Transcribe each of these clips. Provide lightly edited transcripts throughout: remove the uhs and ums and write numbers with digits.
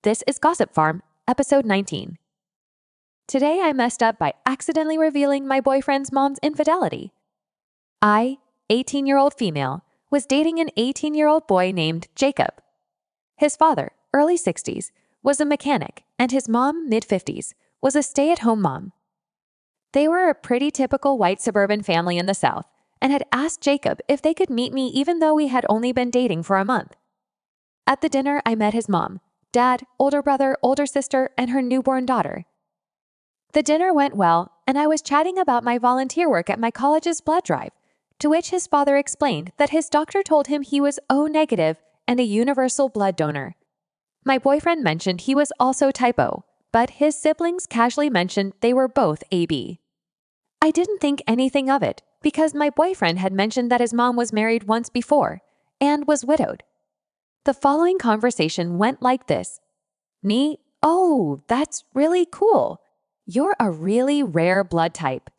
This is Gossip Farm, episode 19. Today I messed up by accidentally revealing my boyfriend's mom's infidelity. I, 18-year-old female, was dating an 18-year-old boy named Jacob. His father, early 60s, was a mechanic, and his mom, mid-50s, was a stay-at-home mom. They were a pretty typical white suburban family in the South and had asked Jacob if they could meet me even though we had only been dating for a month. At the dinner, I met his mom, dad, older brother, older sister, and her newborn daughter. The dinner went well, and I was chatting about my volunteer work at my college's blood drive, to which his father explained that his doctor told him he was O negative and a universal blood donor. My boyfriend mentioned he was also type O, but his siblings casually mentioned they were both AB. I didn't think anything of it because my boyfriend had mentioned that his mom was married once before and was widowed. The following conversation went like this. "Nee, oh, that's really cool. You're a really rare blood type.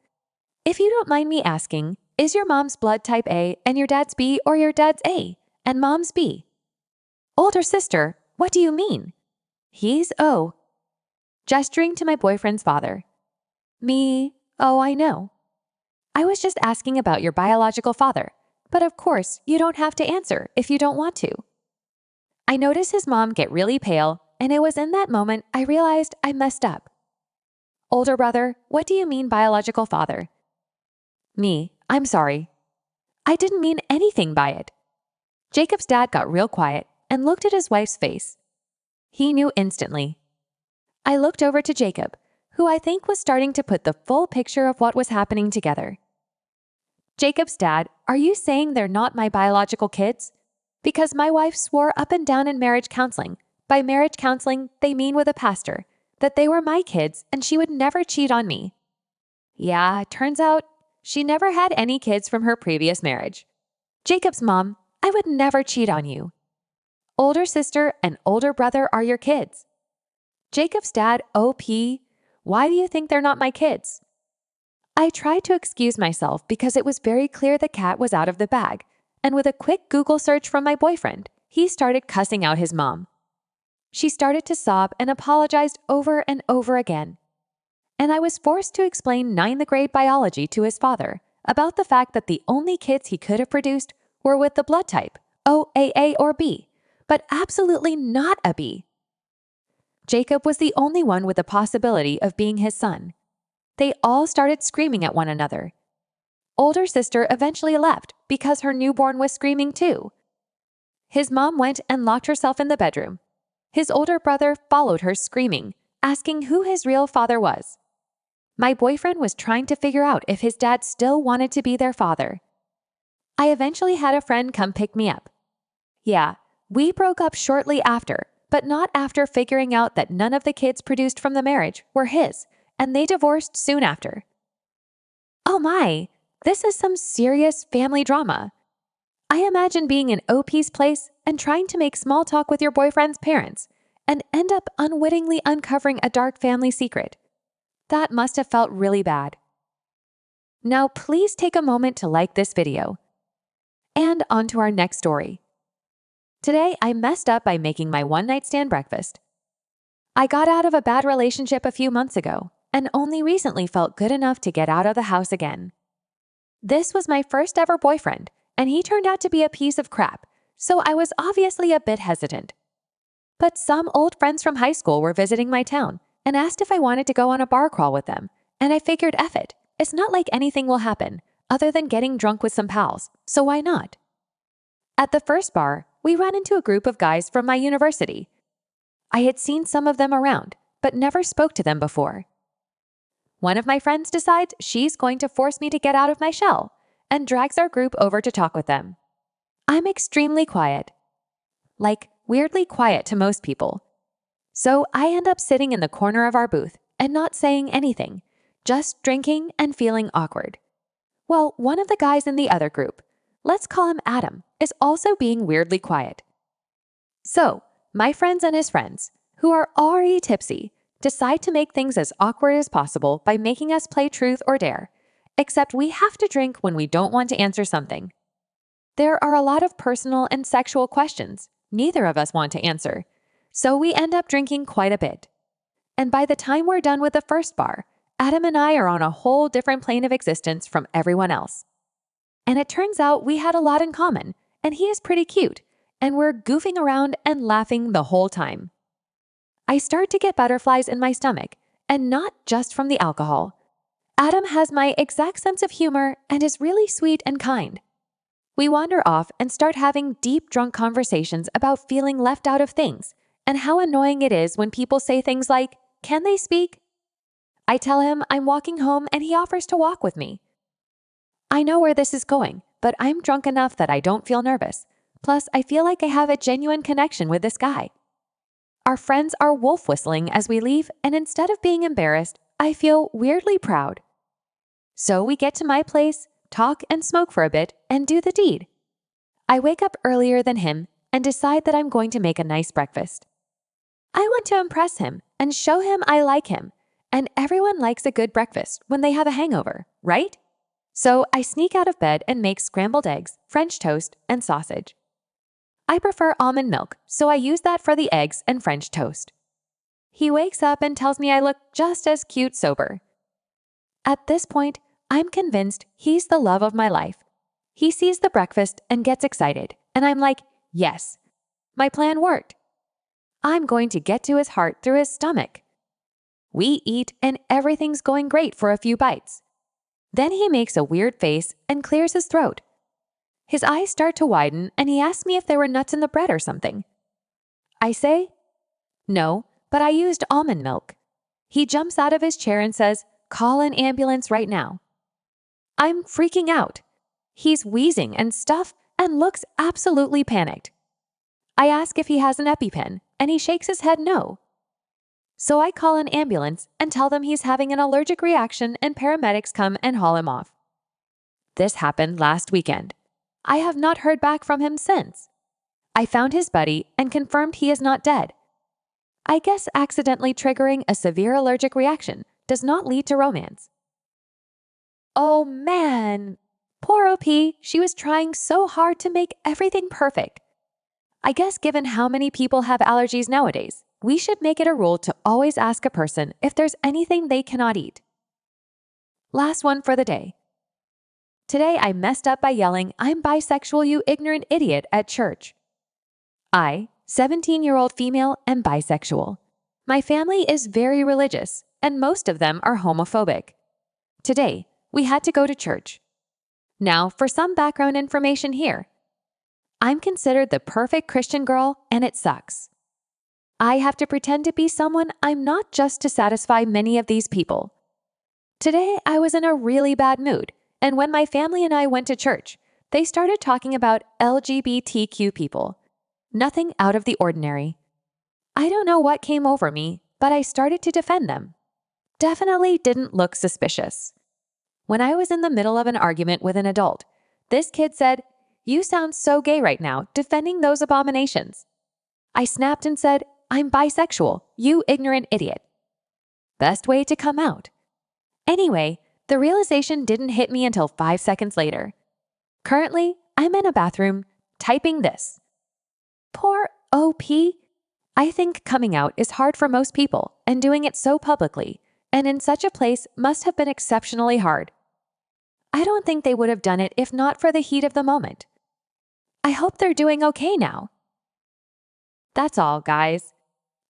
If you don't mind me asking, is your mom's blood type A and your dad's B, or your dad's A and mom's B?" "Older sister, what do you mean?" "He's O." Gesturing to my boyfriend's father. "Me, oh, I know. I was just asking about your biological father, but of course you don't have to answer if you don't want to." I noticed his mom get really pale, and it was in that moment I realized I messed up. "Older brother, what do you mean biological father?" "Me, I'm sorry. I didn't mean anything by it." Jacob's dad got real quiet and looked at his wife's face. He knew instantly. I looked over to Jacob, who I think was starting to put the full picture of what was happening together. "Jacob's dad, are you saying they're not my biological kids? Because my wife swore up and down in marriage counseling, by marriage counseling they mean with a pastor, that they were my kids and she would never cheat on me." "Yeah, turns out she never had any kids from her previous marriage." "Jacob's mom, I would never cheat on you." "Older sister and older brother are your kids." "Jacob's dad, OP, why do you think they're not my kids?" I tried to excuse myself because it was very clear the cat was out of the bag, and with a quick Google search from my boyfriend, he started cussing out his mom. She started to sob and apologized over and over again. And I was forced to explain ninth grade biology to his father about the fact that the only kids he could have produced were with the blood type, O, AA, or B, but absolutely not a B. Jacob was the only one with the possibility of being his son. They all started screaming at one another. Older sister eventually left because her newborn was screaming too. His mom went and locked herself in the bedroom. His older brother followed her screaming, asking who his real father was. My boyfriend was trying to figure out if his dad still wanted to be their father. I eventually had a friend come pick me up. Yeah, we broke up shortly after, but not after figuring out that none of the kids produced from the marriage were his, and they divorced soon after. Oh my, this is some serious family drama. I imagine being in OP's place and trying to make small talk with your boyfriend's parents and end up unwittingly uncovering a dark family secret. That must have felt really bad. Now please take a moment to like this video. And on to our next story. Today I messed up by making my one-night stand breakfast. I got out of a bad relationship a few months ago and only recently felt good enough to get out of the house again. This was my first ever boyfriend, and he turned out to be a piece of crap, so I was obviously a bit hesitant. But some old friends from high school were visiting my town and asked if I wanted to go on a bar crawl with them, and I figured F it, it's not like anything will happen, other than getting drunk with some pals, so why not? At the first bar, we ran into a group of guys from my university. I had seen some of them around, but never spoke to them before. One of my friends decides she's going to force me to get out of my shell and drags our group over to talk with them. I'm extremely quiet. Like, weirdly quiet to most people. So I end up sitting in the corner of our booth and not saying anything, just drinking and feeling awkward. Well, one of the guys in the other group, let's call him Adam, is also being weirdly quiet. So, my friends and his friends, who are already tipsy, decide to make things as awkward as possible by making us play truth or dare, except we have to drink when we don't want to answer something. There are a lot of personal and sexual questions neither of us want to answer, So we end up drinking quite a bit. And by the time we're done with the first bar, Adam and I are on a whole different plane of existence from everyone else. And it turns out we had a lot in common, and he is pretty cute, and we're goofing around and laughing the whole time. I start to get butterflies in my stomach, and not just from the alcohol. Adam has my exact sense of humor and is really sweet and kind. We wander off and start having deep, drunk conversations about feeling left out of things and how annoying it is when people say things like, "Can they speak?" I tell him I'm walking home and he offers to walk with me. I know where this is going, but I'm drunk enough that I don't feel nervous. Plus, I feel like I have a genuine connection with this guy. Our friends are wolf whistling as we leave, and instead of being embarrassed, I feel weirdly proud. So we get to my place, talk and smoke for a bit, and do the deed. I wake up earlier than him and decide that I'm going to make a nice breakfast. I want to impress him and show him I like him, and everyone likes a good breakfast when they have a hangover, right? So I sneak out of bed and make scrambled eggs, French toast, and sausage. I prefer almond milk, so I use that for the eggs and French toast. He wakes up and tells me I look just as cute sober. At this point, I'm convinced he's the love of my life. He sees the breakfast and gets excited, and I'm like, yes, my plan worked. I'm going to get to his heart through his stomach. We eat, and everything's going great for a few bites. Then he makes a weird face and clears his throat. His eyes start to widen, and he asks me if there were nuts in the bread or something. I say, no, but I used almond milk. He jumps out of his chair and says, "Call an ambulance right now." I'm freaking out. He's wheezing and stuff and looks absolutely panicked. I ask if he has an EpiPen, and he shakes his head no. So I call an ambulance and tell them he's having an allergic reaction and paramedics come and haul him off. This happened last weekend. I have not heard back from him since. I found his buddy and confirmed he is not dead. I guess accidentally triggering a severe allergic reaction does not lead to romance. Oh man, poor OP, she was trying so hard to make everything perfect. I guess given how many people have allergies nowadays, we should make it a rule to always ask a person if there's anything they cannot eat. Last one for the day. Today I messed up by yelling, "I'm bisexual, you ignorant idiot," at church. I, 17-year-old female, am bisexual. My family is very religious, and most of them are homophobic. Today, we had to go to church. Now, for some background information here. I'm considered the perfect Christian girl, and it sucks. I have to pretend to be someone I'm not just to satisfy many of these people. Today, I was in a really bad mood, and when my family and I went to church, they started talking about LGBTQ people. Nothing out of the ordinary. I don't know what came over me, but I started to defend them. Definitely didn't look suspicious. When I was in the middle of an argument with an adult, this kid said, "You sound so gay right now, defending those abominations." I snapped and said, "I'm bisexual, you ignorant idiot." Best way to come out. Anyway, the realization didn't hit me until 5 seconds later. Currently, I'm in a bathroom, typing this. Poor OP. I think coming out is hard for most people, and doing it so publicly, and in such a place must have been exceptionally hard. I don't think they would have done it if not for the heat of the moment. I hope they're doing okay now. That's all, guys.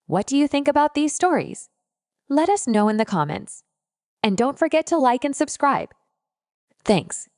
What do you think about these stories? Let us know in the comments. And don't forget to like and subscribe. Thanks.